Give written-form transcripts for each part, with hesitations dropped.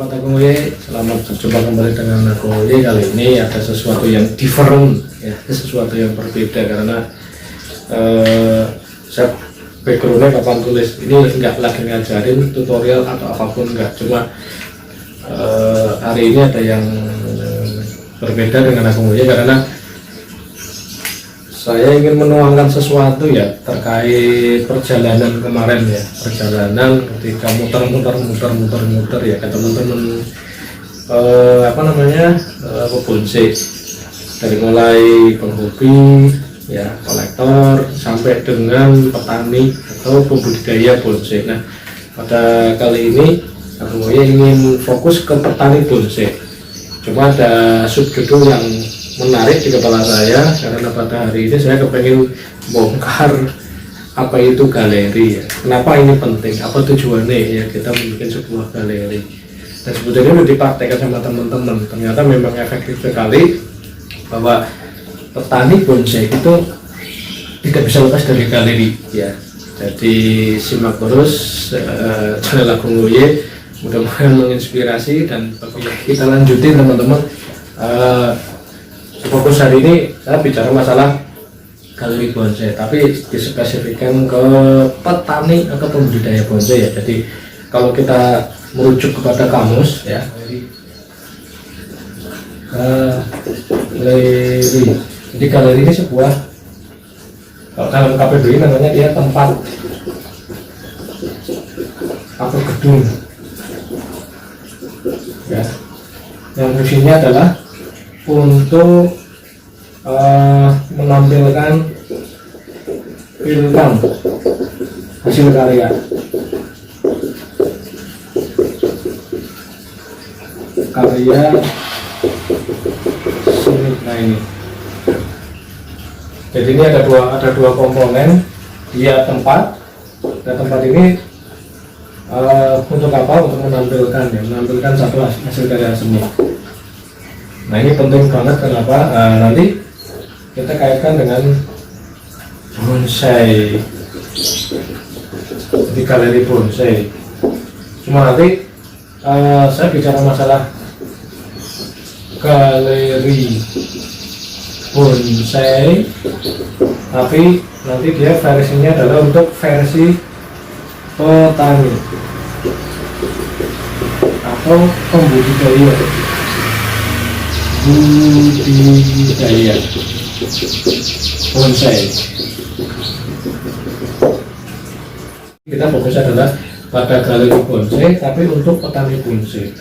Sobat Aku Ngoye, selamat berjumpa kembali dengan Aku Ngoye. Kali ini ada sesuatu yang different, ya, sesuatu yang berbeda karena saya backgroundnya kapan tulis ini nggak lagi ngajarin tutorial atau apapun, nggak, cuma hari ini ada yang berbeda dengan Aku Ngoye karena saya ingin menuangkan sesuatu ya terkait perjalanan kemarin ya, perjalanan ketika muter ya ke teman-teman pebonsai, dari mulai penghobi ya, kolektor sampai dengan petani atau pembudidaya bonsai. Nah, pada kali ini Aku ingin fokus ke petani bonsai. Cuma ada subjudul yang menarik di kepala saya karena pada hari ini saya kepengen bongkar apa itu galeri ya. Kenapa ini penting? Apa tujuannya ya kita membuat sebuah galeri? Dan sebetulnya sudah dipraktekkan sama teman-teman. Ternyata memang efektif sekali bahwa petani bonsai itu tidak bisa lepas dari galeri ya. Jadi simak terus channel Aku Ngoye, mudah-mudahan menginspirasi. Dan kita lanjutin teman-teman. Fokus hari ini saya bicara masalah galeri bonsai, tapi dispesifikkan ke petani atau pembudidaya bonsai ya. Jadi kalau kita merujuk kepada kamus ya, galeri. Jadi galeri ini sebuah, kalau dalam KPBI namanya dia tempat atau gedung ya, yang fungsinya adalah untuk menampilkan film hasil karya seni. Nah ini, jadi ini ada dua komponen, dia tempat, dan tempat ini untuk apa? Untuk menampilkan satu hasil karya seni. Nah ini penting banget, kenapa? Nanti kita kaitkan dengan bonsai, jadi galeri bonsai. Cuma nanti saya bicara masalah galeri bonsai, tapi nanti dia versinya adalah untuk versi petani atau pembudidaya bonsai. Kita fokus adalah pada galeri bonsai, tapi untuk petani bonsai.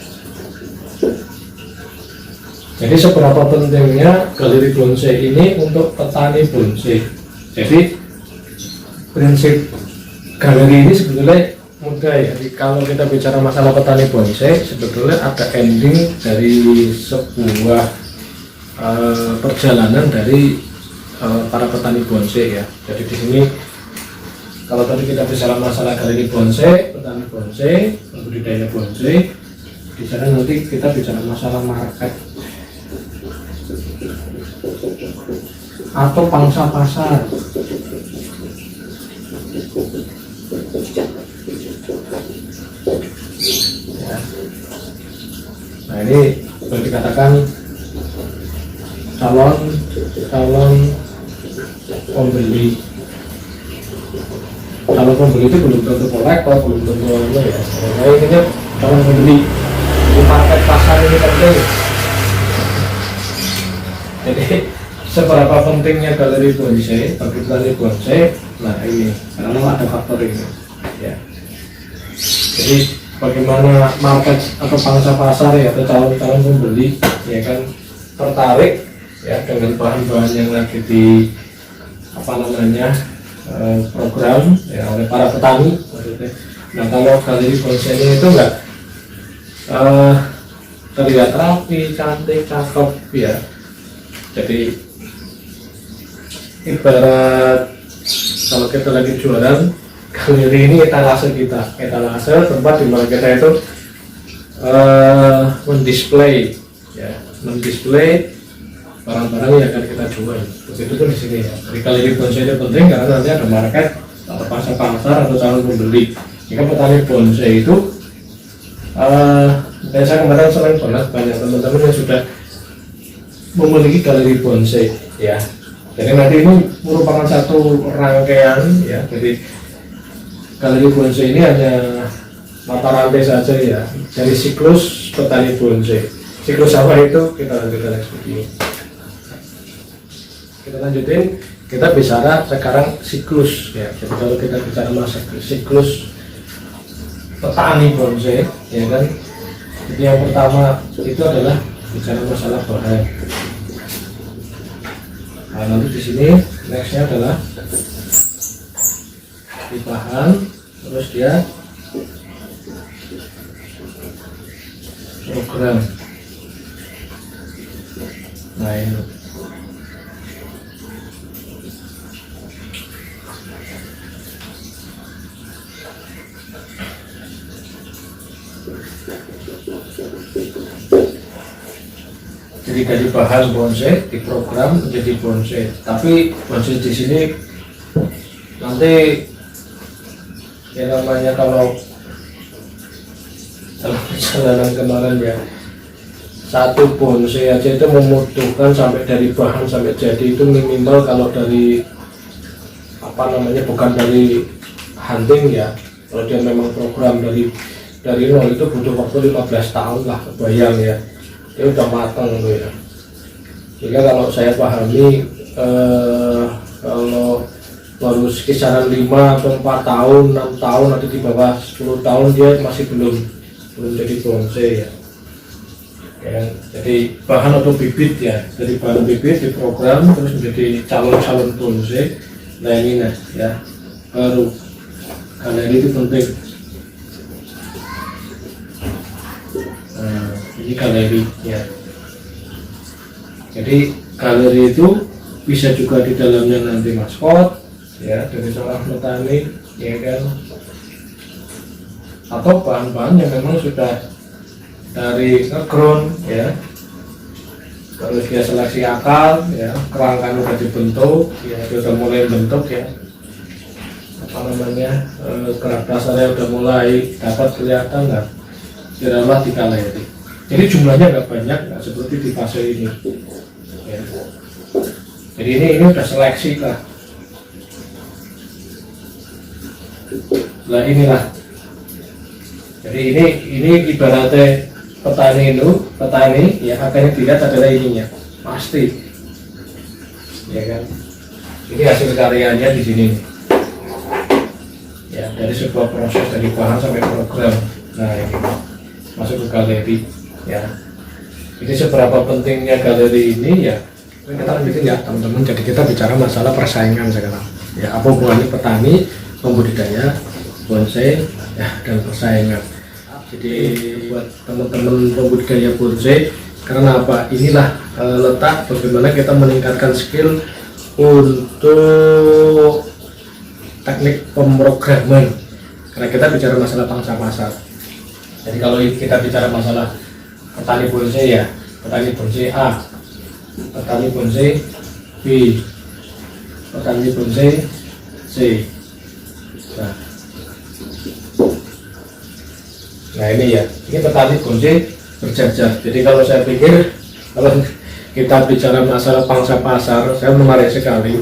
Jadi seberapa pentingnya galeri bonsai ini untuk petani bonsai. Jadi prinsip galeri ini sebetulnya mudah ya. Jadi kalau kita bicara masalah petani bonsai, sebetulnya ada ending dari sebuah perjalanan dari para petani bonsai ya. Jadi di sini kalau tadi kita bicara masalah galeri bonsai, petani bonsai, pembudidaya bonsai, di sana nanti kita bicara masalah market atau pangsa pasar. Ya. Nah ini boleh dikatakan calon pembeli. Calon pembeli itu belum tentu kolektor, belum tentu ya. Saya intinya calon pembeli di market pasar ini penting. Jadi seberapa pentingnya galeri bonsai bagi petani bonsai? Nah ini karena ada faktor ini ya. Jadi bagaimana market atau pangsa pasar ya, atau calon pembeli ya kan tertarik ya dengan bahan-bahan yang lagi di program ya oleh para petani maksudnya. Nah kalau galeri bonsai itu enggak terlihat rapi, cantik, cakep ya. Jadi ibarat kalau kita lagi jualan, galeri ini etalase kita, etalase tempat di mana kita itu mendisplay barang-barang yang akan kita jual. Begitu pun di sini ya. Jadi galeri bonsai itu penting karena nanti ada market atau pasar atau calon pembeli. Jika petani bonsai itu Dan saya kemarin senang banget banyak teman-teman yang sudah memiliki galeri bonsai ya. Jadi nanti ini merupakan satu rangkaian ya. Jadi galeri bonsai ini hanya mata rantai saja ya, dari siklus petani bonsai. Siklus apa itu kita lanjutkan next video. Kita lanjutin, kita bicara sekarang siklus ya. Jadi kalau kita bicara masa siklus petani bonsai ya kan, jadi yang pertama itu adalah bicara masalah bahan. Nah, nanti di sini nextnya adalah di bahan, terus dia program. Nah ini jadi dari bahan bonsai diprogram menjadi bonsai. Tapi bonsai di sini nanti ya namanya kalau perjalanan kemarin ya, satu bonsai aja itu membutuhkan sampai dari bahan sampai jadi itu minimal, kalau dari apa namanya bukan dari hunting ya, kalau dia memang program dari nol itu butuh waktu 15 tahun lah, kebayang ya, itu udah matang tuh ya. Sehingga kalau saya pahami kalau baru kisaran 5 atau 4 tahun, 6 tahun atau di bawah 10 tahun dia masih belum jadi bonsai ya. Ya, jadi bahan atau bibit ya, dari bahan bibit diprogram terus menjadi calon bonsai. Nah ini nah ya, baru galeri itu penting. Nah ini galeri ya, jadi galeri itu bisa juga di dalamnya nanti maskot ya dari seorang petani ya kan, atau bahan-bahan yang memang sudah dari ngeground ya, terus dia seleksi akar ya, kerangkanya udah dibentuk ya, sudah mulai bentuk ya, apa namanya gerak dasarnya udah mulai dapat kelihatan, nggak dirawat di galeri. Jadi jumlahnya nggak banyak, nggak seperti di fase ini ya. Jadi ini udah seleksi lah. Nah inilah, jadi ini ibaratnya petani ya, akan dilihat adalah ininya pasti ya kan, ini hasil karyanya di sini ya, dari sebuah proses dari bahan sampai program. Nah ini masuk ke galeri ya. Jadi seberapa pentingnya galeri ini ya kita lanjutin ya teman-teman. Jadi kita bicara masalah persaingan sekarang ya, apa hubungannya petani, pembudidaya bonsai ya, dan persaingan. Jadi buat teman-teman pembudidaya bonsai, karena apa? Inilah letak bagaimana kita meningkatkan skill untuk teknik pemrograman. Karena kita bicara masalah pangsa pasar. Jadi kalau kita bicara masalah petani bonsai ya, petani bonsai A, petani bonsai B, petani bonsai C. Nah ini ya, ini petani bonsai berjajar. Jadi kalau saya pikir, kalau kita bicara masalah pangsa pasar, saya menarik sekali.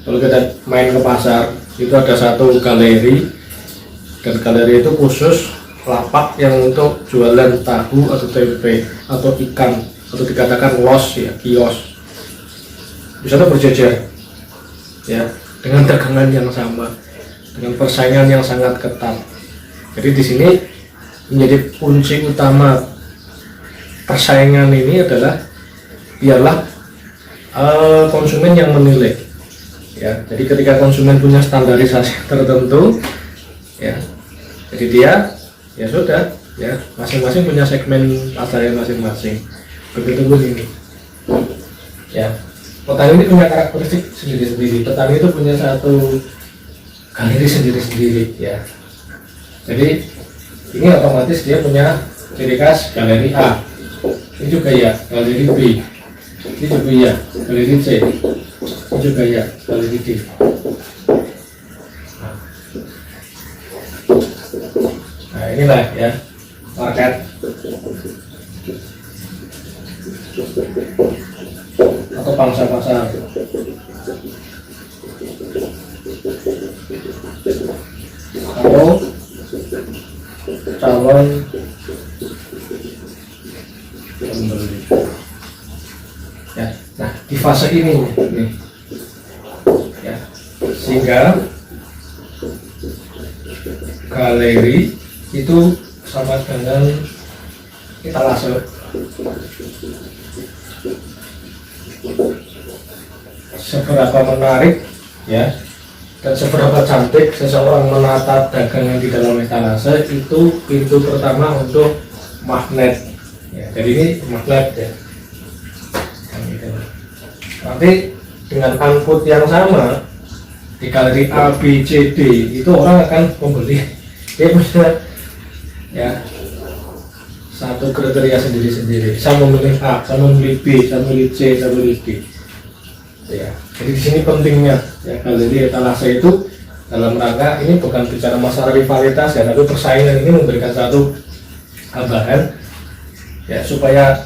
Kalau kita main ke pasar, itu ada satu galeri, dan galeri itu khusus lapak yang untuk jualan tahu atau tempe atau ikan, atau dikatakan los ya, kios. Di sana berjajar ya, dengan dagangan yang sama, dengan persaingan yang sangat ketat. Jadi di sini menjadi kunci utama persaingan ini adalah biarlah konsumen yang menilai ya. Jadi ketika konsumen punya standarisasi tertentu ya, jadi dia ya sudah ya, masing-masing punya segmen pasarnya masing-masing. Begitu pun ini ya, petani ini punya karakteristik sendiri-sendiri. Petani itu punya satu galeri sendiri-sendiri ya. Jadi ini otomatis dia punya ciri khas galeri A, ini juga ya galeri B, ini juga ya galeri C, ini juga ya galeri D. Nah inilah ya market atau pangsa-pasar. Kalau calon pembeli, ya, nah di fase ini nih, ya, sehingga galeri itu sama dengan etalase. Seberapa menarik, ya, dan seberapa cantik seseorang menata dagangan di dalam etalase, itu pintu pertama untuk magnet, ya. Jadi ini magnet, ya. Nanti dengan input yang sama di galeri A, B, C, D, itu orang akan membeli. Dia punya, ya, satu kriteria sendiri-sendiri. Saya memilih A, saya memilih B, saya memilih C, saya memilih D. Ya, jadi di sini pentingnya, ya, galeri etalase itu dalam rangka ini bukan bicara masalah rivalitas, ya, tapi persaingan ini memberikan satu gambaran, ya, supaya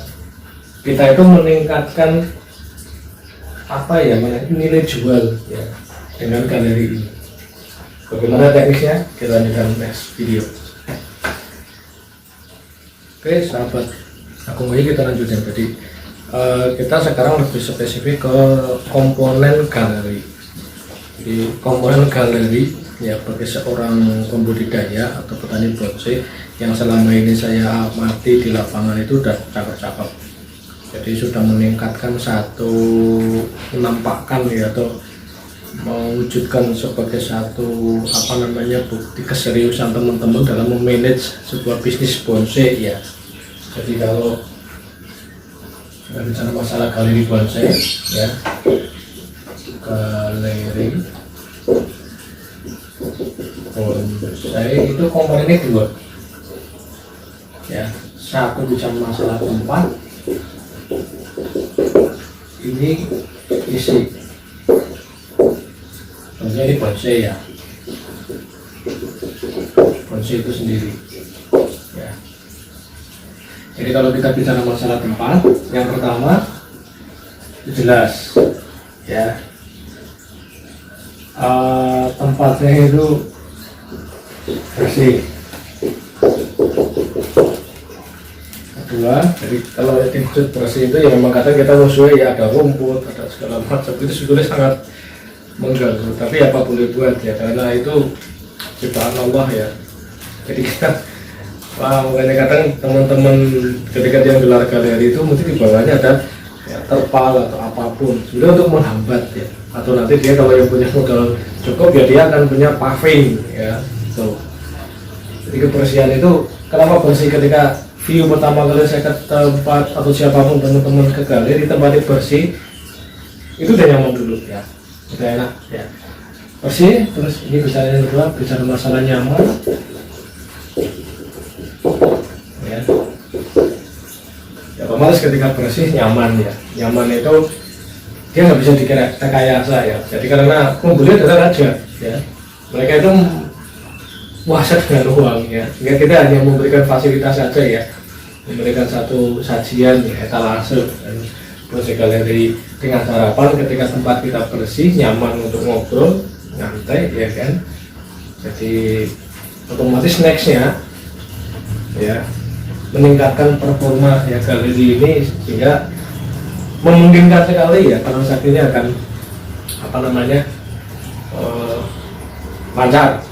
kita itu meningkatkan apa ya, nilai jual, ya, dengan galeri ini. Bagaimana teknisnya? Kita lanjutkan next video. Oke sahabat, kita lanjutkan. Jadi kita sekarang lebih spesifik ke komponen galeri. Di komponen galeri, ya, bagi seorang pembudidaya atau petani bonsai yang selama ini saya amati di lapangan itu sudah cakep-cakep. Jadi sudah meningkatkan satu penampakan, ya, atau mewujudkan sebagai satu apa namanya bukti keseriusan teman-teman dalam memanage sebuah bisnis bonsai, ya. Jadi kalau bicara masalah galeri bonsai, ya, galeri bonsai itu komponennya dua, ya. Satu bicara masalah tempat, ini isi. Tentunya ini bonsai, ya, bonsai itu sendiri, ya. Jadi kalau kita bicara masalah tempat, yang pertama itu jelas, ya, tempatnya itu bersih. Kedua, jadi kalau dimaksud bersih itu ya memang kadang kita musuhnya, ya, ada rumput, ada segala macam, itu sebetulnya sangat mengganggu, tapi apa boleh buat, ya, karena itu ciptaan Allah, ya. Jadi kita makanya kadang teman-teman ketika dia gelar galeri itu mungkin di bawahnya ada, ya, terpal atau apapun sudah untuk menghambat, ya, atau nanti dia kalau yang punya modal cukup, ya, dia akan punya paving, ya. So, jadi kebersihan itu kenapa bersih? Ketika view pertama kali saya ke tempat atau siapapun teman-teman ke galeri, tempatnya bersih, itu udah nyaman dulu, ya, udah enak, ya, bersih. Terus ini bicara yang kedua, bicara masalah nyaman, ya. Ya, otomatis ketika bersih nyaman, ya, nyaman itu dia nggak bisa dikira rekayasa, ya. Jadi karena pembeli adalah raja, ya, mereka itu puasa dengan uang, ya, sehingga kita hanya memberikan fasilitas saja, ya, memberikan satu sajian, ya, etalase dan proses galeri dengan harapan ketika tempat kita bersih, nyaman untuk ngobrol, nyantai, ya kan. Jadi otomatis nextnya, ya, meningkatkan performa, ya, galeri ini, sehingga memungkinkan sekali, ya, transaksinya akan apa namanya lancar.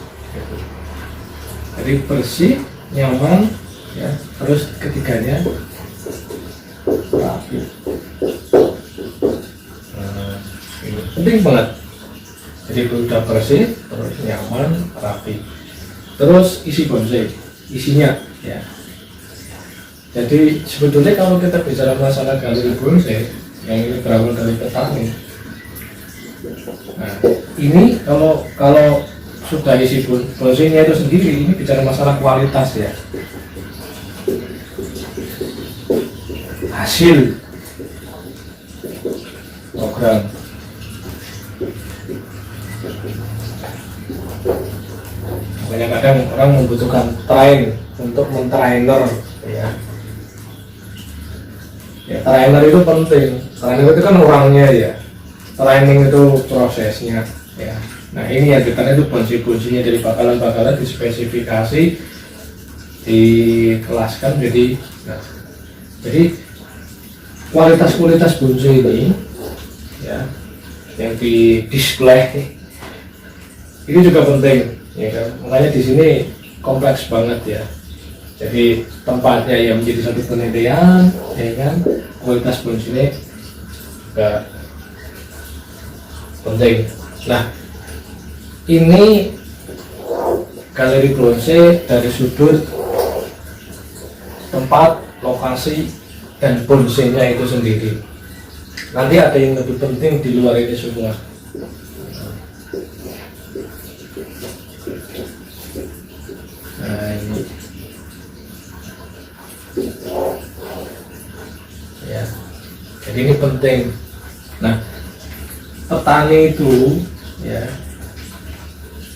Jadi bersih, nyaman, ya, terus ketiganya rapi. Ini penting banget. Jadi udah bersih, terus nyaman, rapi. Terus isi bonsai, isinya, ya. Jadi sebetulnya kalau kita bicara masalah galeri bonsai yang ini berawal dari petani, nah, ini kalau sudah isi bonsainya itu sendiri, ini bicara masalah kualitas, ya, hasil program. Makanya kadang orang membutuhkan train untuk mentrainer, ya, Ya, trainer itu penting. Trainer itu kan orangnya ya. Training itu prosesnya ya. Nah ini ya kita itu kunci-kuncinya dari bakalan dispesifikasi, dikelaskan jadi kualitas bonce ini ya yang di display ini juga penting ya kan. Makanya di sini kompleks banget ya. Jadi tempatnya yang menjadi satu penilaian ya kan, kualitas bonce ini juga penting. Nah ini galeri bronze dari sudut tempat, lokasi, dan bonsenya itu sendiri. Nanti ada yang lebih penting di luar ini semua. Nah ini ya, jadi ini penting. Nah petani itu ya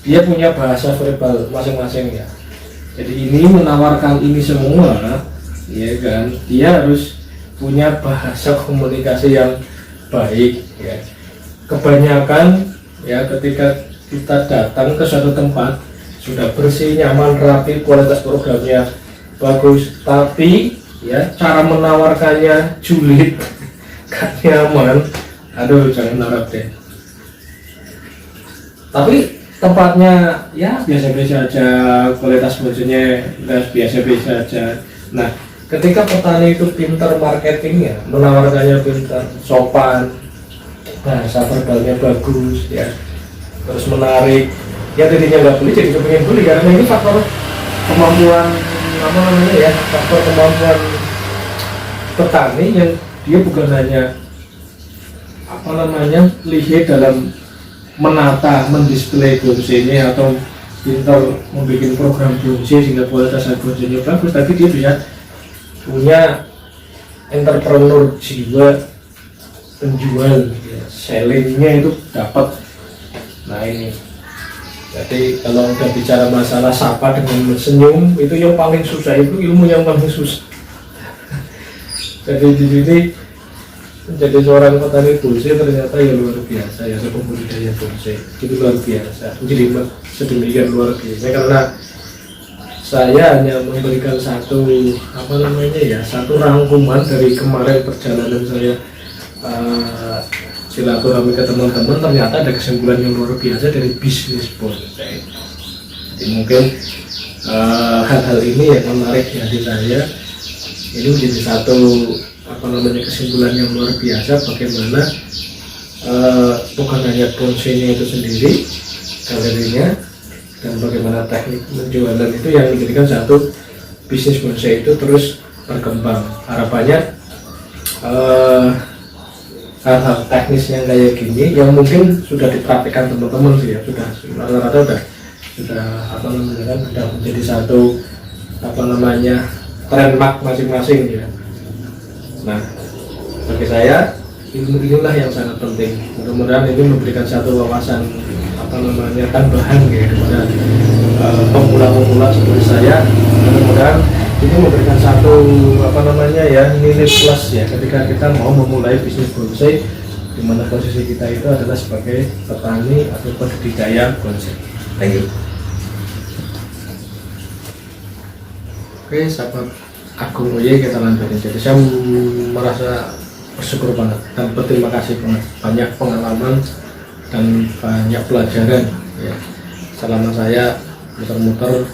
dia punya bahasa verbal masing-masing ya. Jadi ini menawarkan ini semua ya kan, dia harus punya bahasa komunikasi yang baik ya. Kebanyakan ya ketika kita datang ke suatu tempat sudah bersih, nyaman, rapi, kualitas programnya bagus, tapi ya cara menawarkannya julid, gak nyaman, aduh jangan harap deh. Tapi tempatnya ya biasa-biasa aja, kualitas bajunya biasa-biasa aja. Nah ketika petani itu pintar marketingnya, menawarkannya pintar, sopan, bahasa verbalnya bagus ya, terus menarik ya, jadinya nggak beli jadi kepengen beli karena ini faktor kemampuan apa namanya ya, faktor kemampuan petani yang dia bukan hanya apa namanya lihai dalam menata, mendisplay bonsenya atau pintar membuat program bonsai sehingga kualitas bonsenya bagus, tapi dia bisa punya entrepreneur jiwa penjual ya, sellingnya itu dapat. Nah ini jadi kalau udah bicara masalah sapa dengan senyum itu yang paling susah, itu ilmu yang paling susah. Jadi di sini menjadi seorang petani bonsai ternyata ya luar biasa ya, pembudidaya bonsai itu luar biasa, jadi sedemikian luar biasa karena saya hanya memberikan satu apa namanya ya, satu rangkuman dari kemarin perjalanan saya silaturahmi ke teman-teman. Ternyata ada kesimpulan yang luar biasa dari bisnis bonsai. Jadi mungkin hal-hal ini yang menarik di hati saya, ini menjadi satu apa namanya kesimpulan yang luar biasa bagaimana bukan hanya bonsainya itu sendiri, galerinya, dan bagaimana teknik penjualan itu yang menjadikan satu bisnis bonsai itu terus berkembang. Harapannya hal-hal teknis yang kayak gini yang mungkin sudah dipraktikkan teman-teman sih ya, sudah rata-rata sudah apa namanya kan, sudah menjadi satu apa namanya trademark masing-masing ya. Nah, bagi saya ilmu inilah yang sangat penting. Mudah-mudahan ini memberikan satu wawasan apa namanya tambahan ya kepada pemula-pemula seperti saya. Mudah-mudahan ini memberikan satu apa namanya ya nilai plus ya ketika kita mau memulai bisnis bonsai, di mana posisi kita itu adalah sebagai petani atau budidaya bonsai. Thank you. Oke, sahabat Agung Oye, kita lanjutin. Jadi saya merasa bersyukur banget dan berterima kasih banget, banyak pengalaman dan banyak pelajaran ya selama saya muter-muter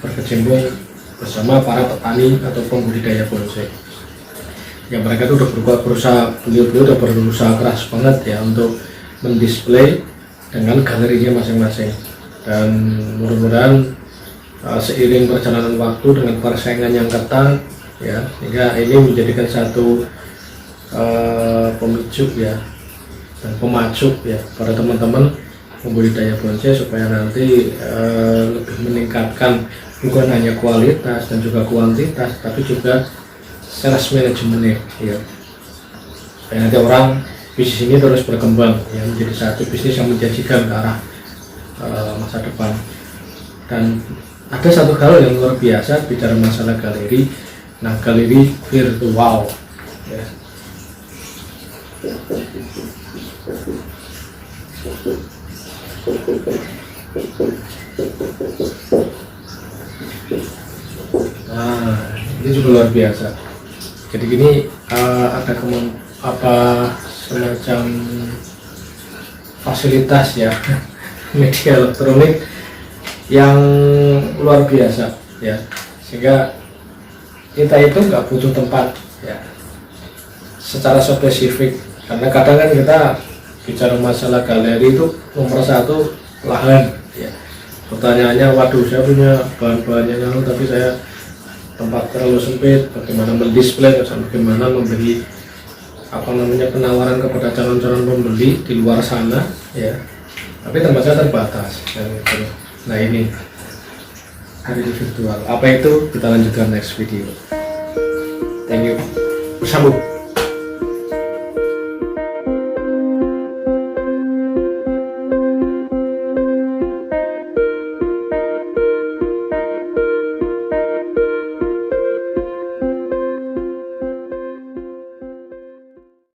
berkecimpung bersama para petani atau pembudidaya bonsai. Ya mereka itu udah beliau udah berusaha keras banget ya untuk mendisplay dengan galerinya masing-masing, dan mudah-mudahan seiring perjalanan waktu dengan persaingan yang ketat ya, sehingga ini menjadikan satu pemicu ya dan pemacu ya pada teman-teman pembudidaya bonsai supaya nanti lebih meningkatkan bukan hanya kualitas dan juga kuantitas, tapi juga sales manajemennya ya, supaya nanti orang bisnis ini terus berkembang ya, menjadi satu bisnis yang menjanjikan ke arah masa depan. Dan ada satu hal yang luar biasa bicara masalah galeri. Nah, galeri virtual ya. Nah, ini juga luar biasa. Jadi gini, ada semacam fasilitas ya media elektronik yang luar biasa ya, sehingga kita itu nggak butuh tempat ya secara spesifik, karena kadang kan kita bicara masalah galeri itu nomor satu lahan ya. Pertanyaannya, waduh saya punya bahan-bahan yang lalu tapi saya tempat terlalu sempit, bagaimana mendisplay, bagaimana memberi penawaran kepada calon-calon pembeli di luar sana ya, tapi tempat saya terbatas ya, gitu. Nah ini hari ini virtual, apa itu kita lanjutkan next video. Thank you, bersambung.